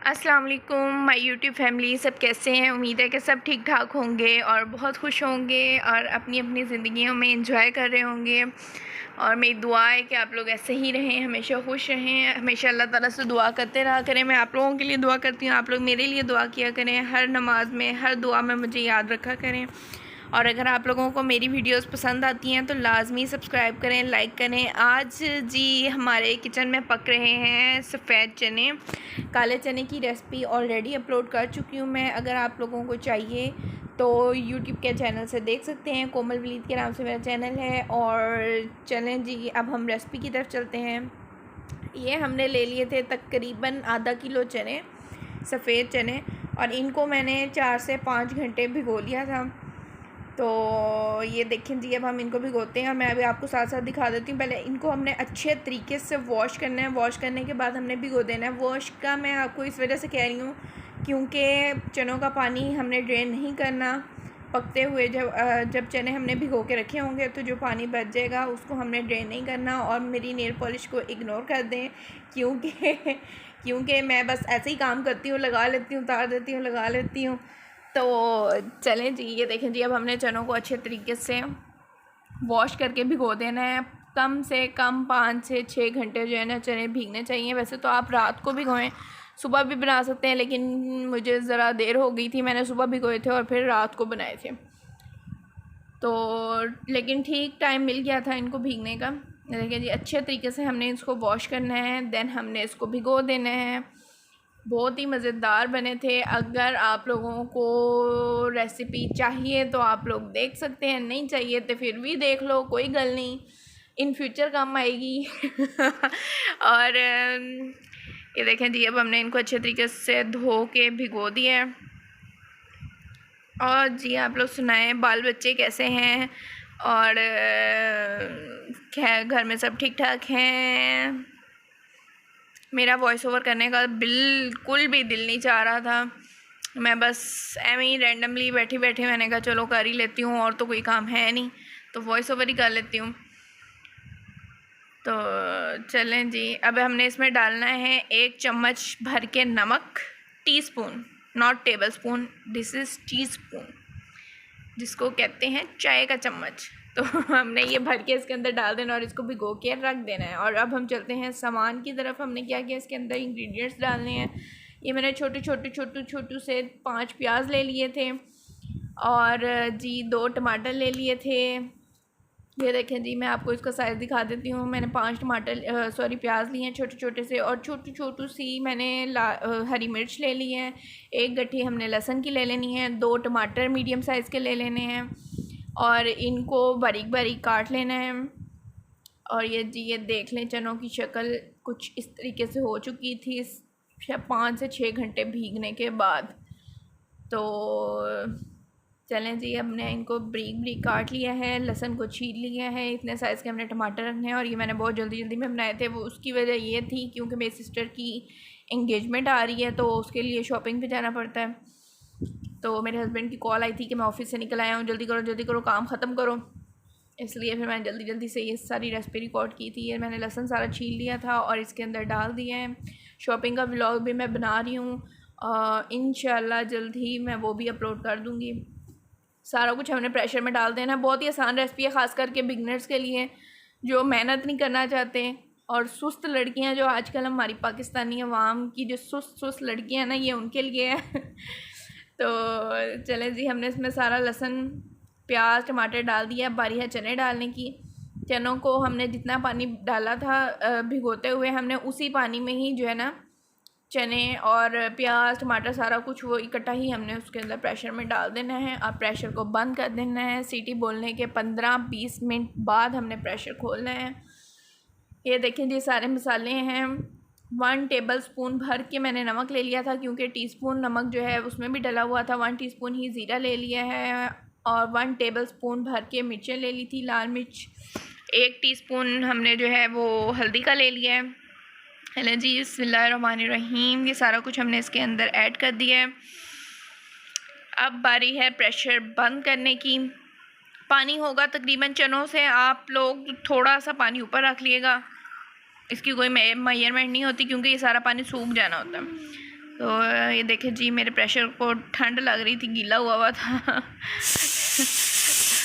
अस्सलाम वालेकुम my YouTube family, सब कैसे हैं। उम्मीद है कि सब ठीक ठाक होंगे और बहुत खुश होंगे और अपनी अपनी ज़िंदगियों में एंजॉय कर रहे होंगे। और मेरी दुआ है कि आप लोग ऐसे ही रहें, हमेशा खुश रहें, हमेशा अल्लाह ताला से दुआ करते रहा करें। मैं आप लोगों के लिए दुआ करती हूँ, आप लोग मेरे लिए दुआ किया करें। हर नमाज में, हर दुआ में मुझे याद रखा करें। और अगर आप लोगों को मेरी वीडियोस पसंद आती हैं तो लाजमी सब्सक्राइब करें, लाइक करें। आज जी हमारे किचन में पक रहे हैं सफ़ेद चने। काले चने की रेसिपी ऑलरेडी अपलोड कर चुकी हूँ मैं। अगर आप लोगों को चाहिए तो यूट्यूब के चैनल से देख सकते हैं। कोमल वलीद के नाम से मेरा चैनल है। और चलें जी, अब हम रेसिपी की तरफ चलते हैं। ये हमने ले लिए थे तकरीबन आधा किलो चने, सफ़ेद चने, और इनको मैंने 4 से 5 घंटे भिगो लिया था। तो ये देखें जी, अब हम इनको भिगोते हैं और मैं अभी आपको साथ साथ दिखा देती हूँ। पहले इनको हमने अच्छे तरीके से वॉश करना है। वॉश करने के बाद हमने भिगो देना है। वॉश का मैं आपको इस वजह से कह रही हूँ क्योंकि चनों का पानी हमने ड्रेन नहीं करना। पकते हुए जब चने हमने भिगो के रखे होंगे तो जो पानी बच जाएगा उसको हमने ड्रेन नहीं करना। और मेरी नेल पॉलिश को इग्नोर कर दें क्योंकि मैं बस ऐसे ही काम करती हूँ, लगा लेती हूँ, उतार देती हूँ, लगा लेती हूँ। तो चलें जी, ये देखें जी, अब हमने चनों को अच्छे तरीके से वॉश करके भिगो देना है। कम से कम 5 से 6 घंटे जो है ना चने भीगने चाहिए। वैसे तो आप रात को भिगोएं, सुबह भी बना सकते हैं, लेकिन मुझे ज़रा देर हो गई थी, मैंने सुबह भिगोए थे और फिर रात को बनाए थे। तो लेकिन ठीक टाइम मिल गया था इनको भीगने का। देखिए जी, अच्छे तरीके से हमने इसको वॉश करना है, देन हमने इसको भिगो देना है। बहुत ही मज़ेदार बने थे। अगर आप लोगों को रेसिपी चाहिए तो आप लोग देख सकते हैं, नहीं चाहिए तो फिर भी देख लो, कोई गल नहीं, इन फ्यूचर काम आएगी। और ये देखें जी, अब हमने इनको अच्छे तरीके से धो के भिगो दिया है। और जी आप लोग सुनाएं, बाल बच्चे कैसे हैं और घर में सब ठीक ठाक हैं। मेरा वॉइस ओवर करने का बिल्कुल भी दिल नहीं चाह रहा था। मैं बस एवं ही रैंडमली बैठी बैठी मैंने कहा चलो कर ही लेती हूँ, और तो कोई काम है नहीं तो वॉइस ओवर ही कर लेती हूँ। तो चलें जी, अब हमने इसमें डालना है 1 चम्मच भर के नमक। Teaspoon, not table spoon, this is teaspoon, जिसको कहते हैं चाय का चम्मच। तो हमने ये भर के इसके अंदर डाल देना और इसको भिगो के रख देना है। और अब हम चलते हैं सामान की तरफ। हमने क्या किया, इसके अंदर इंग्रेडिएंट्स डालने हैं। ये मैंने छोटू से 5 प्याज ले लिए थे और जी 2 टमाटर ले लिए थे। ये देखें जी, मैं आपको इसका साइज़ दिखा देती हूँ। मैंने 5 प्याज लिए हैं छोटे से, और छोटू सी मैंने हरी मिर्च ले ली है। 1 गट्ठी हमने लहसुन की ले लेनी है। 2 टमाटर मीडियम साइज़ के ले लेने हैं और इनको बारीक बारीक काट लेना है। और ये जी, ये देख लें, चनों की शक्ल कुछ इस तरीके से हो चुकी थी 5 से 6 घंटे भीगने के बाद। तो चलें जी, हमने इनको ब्रीक ब्रीक काट लिया है, लहसुन को छील लिया है। इतने साइज़ के हमने टमाटर रखने हैं। और ये मैंने बहुत जल्दी में बनाए थे। वो उसकी वजह ये थी क्योंकि मेरी सिस्टर की एंगेजमेंट आ रही है तो उसके लिए शॉपिंग पे जाना पड़ता है। तो मेरे हस्बैंड की कॉल आई थी कि मैं ऑफ़िस से निकल आया हूँ, जल्दी करो, काम ख़त्म करो। इसलिए फिर मैंने जल्दी से ये सारी रेसिपी रिकॉर्ड की थी। ये मैंने लहसुन सारा छील लिया था और इसके अंदर डाल दिया है। शॉपिंग का व्लॉग भी मैं बना रही हूँ, इंशाल्लाह जल्द ही मैं वो भी अपलोड कर दूँगी। सारा कुछ हमने प्रेशर में डाल देना है। बहुत ही आसान रेसिपी है, ख़ास करके बिगनर्स के लिए जो मेहनत नहीं करना चाहते, और सुस्त लड़कियां जो आजकल हमारी पाकिस्तानी अवाम की जो सुस्त लड़कियां हैं ना, ये उनके लिए है। तो चलें जी, हमने इसमें सारा लहसुन प्याज टमाटर डाल दिया। बारी है चने डालने की। चनों को हमने जितना पानी डाला था भिगोते हुए, हमने उसी पानी में ही जो है ना चने और प्याज टमाटर सारा कुछ वो इकट्ठा ही हमने उसके अंदर प्रेशर में डाल देना है। और प्रेशर को बंद कर देना है। सीटी बोलने के 15-20 मिनट बाद हमने प्रेशर खोलना है। ये देखें जी, सारे मसाले हैं। 1 टेबल स्पून भर के मैंने नमक ले लिया था क्योंकि टीस्पून नमक जो है उसमें भी डला हुआ था। 1 टीस्पून ही ज़ीरा ले लिया है और 1 टेबल स्पून भर के मिर्चें ले ली थी, लाल मिर्च। 1 टीस्पून हमने जो है वो हल्दी का ले लिया है। हेलो जी, बिस्मिल्लाहिर्रहमानिर्रहीम। ये सारा कुछ हमने इसके अंदर ऐड कर दिया है। अब बारी है प्रेशर बंद करने की। पानी होगा तकरीबन चनों से, आप लोग थोड़ा सा पानी ऊपर रख लिएगा इसकी कोई मेजरमेंट नहीं होती क्योंकि ये सारा पानी सूख जाना होता है। तो ये देखें जी, मेरे प्रेशर को ठंड लग रही थी, गीला हुआ था।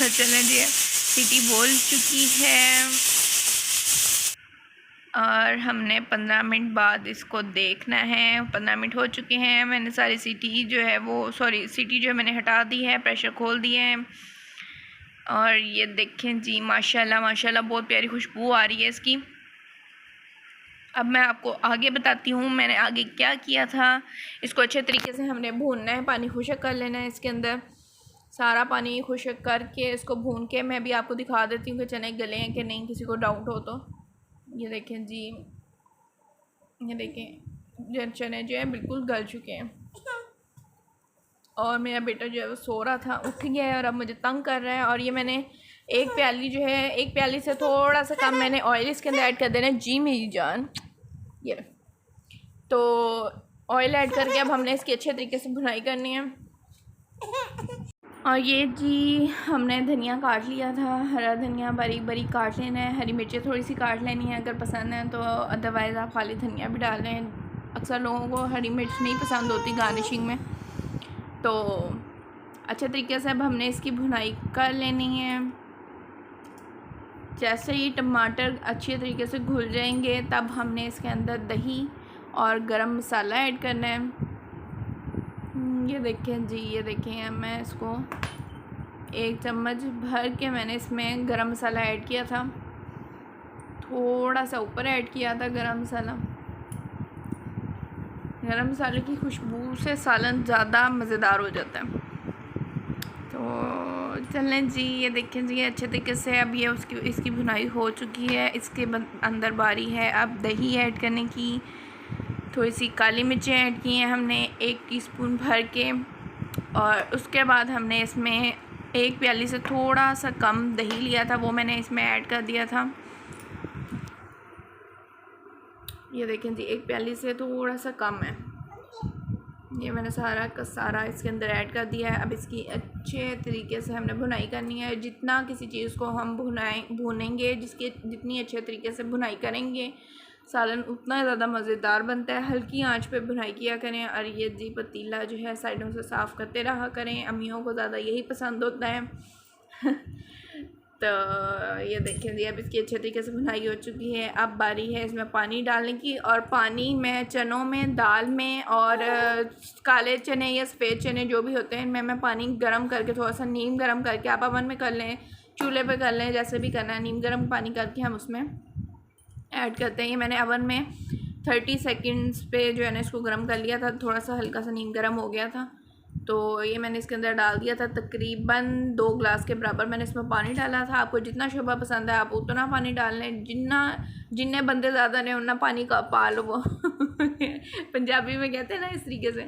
चलें जी, सीटी बोल चुकी है और हमने 15 मिनट बाद इसको देखना है। 15 मिनट हो चुके हैं, मैंने सारी सीटी जो है वो सीटी जो है मैंने हटा दी है, प्रेशर खोल दिया है। और ये देखें जी, माशाल्लाह माशाल्लाह बहुत प्यारी खुशबू आ रही है इसकी। अब मैं आपको आगे बताती हूँ मैंने आगे क्या किया था। इसको अच्छे तरीके से हमने भूनना है, पानी खुश्क कर लेना है इसके अंदर। सारा पानी खुश्क करके इसको भून के मैं भी आपको दिखा देती हूँ कि चने गले हैं कि नहीं, किसी को डाउट हो तो। ये देखें जी, ये देखें चने जो है बिल्कुल गल चुके हैं। और मेरा बेटा जो है वो सो रहा था, उठ गया है और अब मुझे तंग कर रहा है। और ये मैंने एक प्याली जो है, एक प्याली से थोड़ा सा कम मैंने ऑयल इसके अंदर ऐड कर देना है। जी मेरी जान, ये तो ऑयल ऐड करके अब हमने इसकी अच्छे तरीके से भुनाई करनी है। और ये जी हमने धनिया काट लिया था, हरा धनिया बारीक बारीक काट लेना है, हरी मिर्चें थोड़ी सी काट लेनी है अगर पसंद है तो, अदरवाइज़ आप खाली धनिया भी डाल लें। अक्सर लोगों को हरी मिर्च नहीं पसंद होती गार्निशिंग में। तो अच्छे तरीके से अब हमने इसकी भुनाई कर लेनी है। जैसे ही टमाटर अच्छे तरीके से घुल जाएंगे तब हमने इसके अंदर दही और गरम मसाला ऐड करना है। ये देखें जी, ये देखें अब मैं इसको 1 चम्मच भर के मैंने इसमें गरम मसाला ऐड किया था, थोड़ा सा ऊपर ऐड किया था गरम मसाला। गरम मसाले की खुशबू से सालन ज़्यादा मज़ेदार हो जाता है। तो चलें जी, ये देखें जी अच्छे तरीके से अब ये इसकी भुनाई हो चुकी है। इसके अंदर बारी है अब दही ऐड करने की। थोड़ी सी काली मिर्चें ऐड की हैं हमने 1 टीस्पून भर के। और उसके बाद हमने इसमें 1 प्याली से थोड़ा सा कम दही लिया था, वो मैंने इसमें ऐड कर दिया था। ये देखें जी 1 प्याली से थोड़ा सा कम है, ये मैंने सारा का सारा इसके अंदर ऐड कर दिया है। अब इसकी अच्छे तरीके से हमने भुनाई करनी है। जितना किसी चीज़ को हम भूनेंगे, जितनी अच्छे तरीके से भुनाई करेंगे सालन उतना ज़्यादा मज़ेदार बनता है। हल्की आंच पे भुनाई किया करें। और ये जी पतीला जो है साइडों से साफ़ करते रहा करें, अम्मियों को ज़्यादा यही पसंद होता है। तो ये देखें जी अब इसकी अच्छे तरीके से भुनाई हो चुकी है। अब बारी है इसमें पानी डालने की। और पानी मैं चनों में, दाल में और काले चने या सफ़ेद चने जो भी होते हैं इनमें मैं पानी गर्म करके, थोड़ा सा नीम गर्म करके, आप अवन में कर लें, चूल्हे पे कर लें, जैसे भी करना है, नीम गर्म पानी करके हम उसमें ऐड करते हैं। ये मैंने अवन में 30 सेकंड्स पे जो है ना इसको गर्म कर लिया था, थोड़ा सा हल्का सा नीम गर्म हो गया था। तो ये मैंने इसके अंदर डाल दिया था, तकरीबन 2 ग्लास के बराबर मैंने इसमें पानी डाला था। आपको जितना शोरबा पसंद है आप उतना पानी डाल लें, जिन्ने बंदे ज़्यादा ने उतना पानी का पा लो, वो पंजाबी में कहते हैं ना इस तरीके से।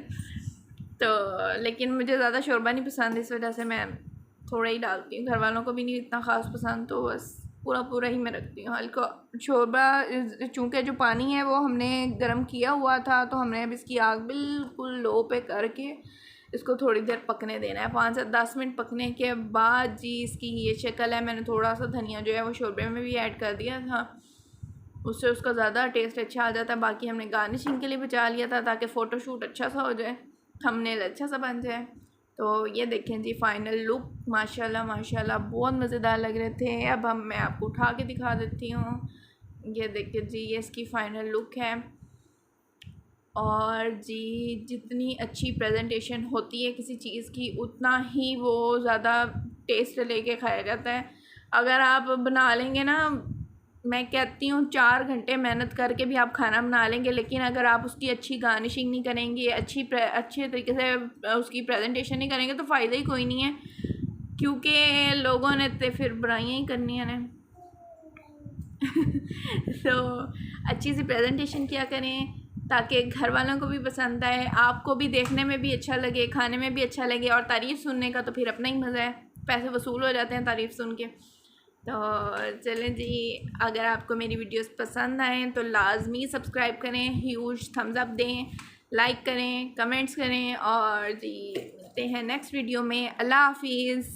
तो लेकिन मुझे ज़्यादा शोरबा नहीं पसंद, इस वजह से मैं थोड़ा ही डालती हूँ। घर वालों को भी नहीं इतना ख़ास पसंद, तो बस पूरा ही मैं रखती हूँ हल्का शोरबा। चूँकि जो पानी है वो हमने गर्म किया हुआ था, तो हमने अब इसकी आग बिल्कुल लो पे करके इसको थोड़ी देर पकने देना है। 5 से 10 मिनट पकने के बाद जी इसकी ये शक्ल है। मैंने थोड़ा सा धनिया जो है वो शोरबे में भी ऐड कर दिया था, उससे उसका ज़्यादा टेस्ट अच्छा आ जाता है। बाकी हमने गार्निशिंग के लिए बचा लिया था ताकि फ़ोटोशूट अच्छा सा हो जाए, थंबनेल अच्छा सा बन जाए। तो ये देखें जी फाइनल लुक, माशाल्लाह माशाल्लाह बहुत मज़ेदार लग रहे थे। अब मैं आपको उठा के दिखा देती हूँ। ये देखिए जी ये इसकी फ़ाइनल लुक है। और जी जितनी अच्छी प्रेजेंटेशन होती है किसी चीज़ की उतना ही वो ज़्यादा टेस्ट लेके खाया जाता है। अगर आप बना लेंगे ना, मैं कहती हूँ 4 घंटे मेहनत करके भी आप खाना बना लेंगे, लेकिन अगर आप उसकी अच्छी गार्निशिंग नहीं करेंगे, अच्छे तरीके से उसकी प्रेजेंटेशन नहीं करेंगे तो फ़ायदा ही कोई नहीं है, क्योंकि लोगों ने तो फिर बुराइयाँ ही करनी है ना। तो अच्छी सी प्रेजेंटेशन किया करें ताकि घर वालों को भी पसंद आए, आपको भी देखने में भी अच्छा लगे, खाने में भी अच्छा लगे। और तारीफ़ सुनने का तो फिर अपना ही मज़ा है, पैसे वसूल हो जाते हैं तारीफ़ सुन के। तो चलें जी, अगर आपको मेरी वीडियोस पसंद आएँ तो लाजमी सब्सक्राइब करें, ह्यूज थम्स अप दें, लाइक करें, कमेंट्स करें। और जी मिलते हैं नेक्स्ट वीडियो में। अल्लाह हाफिज़।